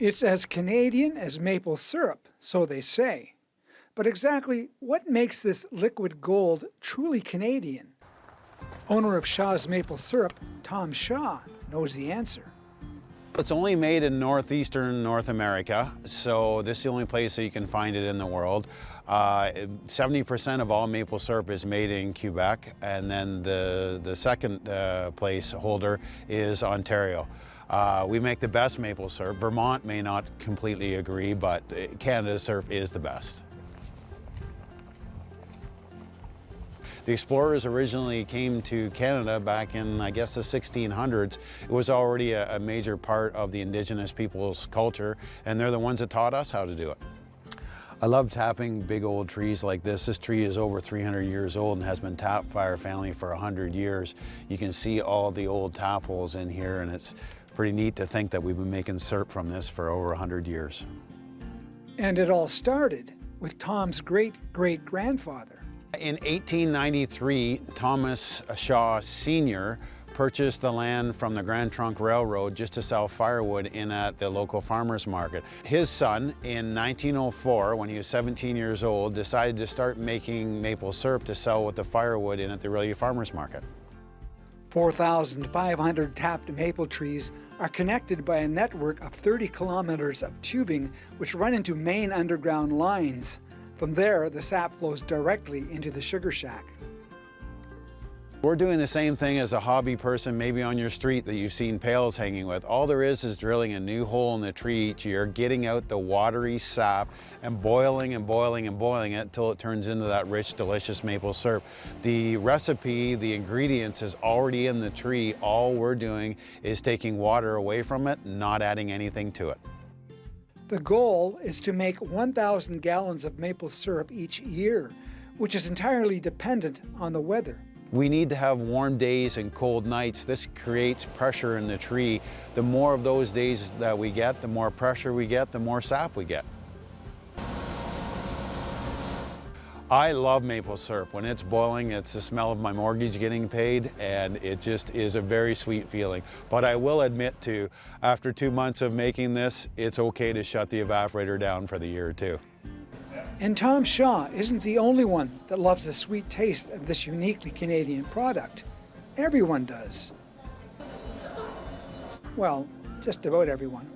It's as Canadian as maple syrup, so they say. But exactly what makes this liquid gold truly Canadian? Owner of Shaw's Maple Syrup, Tom Shaw, knows the answer. It's only made in northeastern North America, so this is the only place that you can find it in the world. 70% of all maple syrup is made in Quebec, and then the second place holder is Ontario. We make the best maple syrup. Vermont may not completely agree, but Canada's syrup is the best. The explorers originally came to Canada back in, I guess, the 1600s. It was already a major part of the Indigenous people's culture, and they're the ones that taught us how to do it. I love tapping big old trees like this. This tree is over 300 years old and has been tapped by our family for 100 years. You can see all the old tap holes in here, and it's pretty neat to think that we've been making syrup from this for over 100 years. And it all started with Tom's great-great-grandfather. In 1893, Thomas Shaw Sr. purchased the land from the Grand Trunk Railroad just to sell firewood in at the local farmers market. His son, in 1904, when he was 17 years old, decided to start making maple syrup to sell with the firewood in at the Orillia Farmers Market. 4,500 tapped maple trees are connected by a network of 30 kilometers of tubing which run into main underground lines. From there, the sap flows directly into the sugar shack. We're doing the same thing as a hobby person, maybe on your street that you've seen pails hanging with. All there is drilling a new hole in the tree each year, getting out the watery sap and boiling and boiling and boiling it until it turns into that rich, delicious maple syrup. The recipe, the ingredients is already in the tree. All we're doing is taking water away from it, not adding anything to it. The goal is to make 1,000 gallons of maple syrup each year, which is entirely dependent on the weather. We need to have warm days and cold nights. This creates pressure in the tree. The more of those days that we get, the more pressure we get, the more sap we get. I love maple syrup. When it's boiling, it's the smell of my mortgage getting paid, and it just is a very sweet feeling. But I will admit too, after 2 months of making this, it's okay to shut the evaporator down for the year or two. And Tom Shaw isn't the only one that loves the sweet taste of this uniquely Canadian product. Everyone does. Well, just about everyone.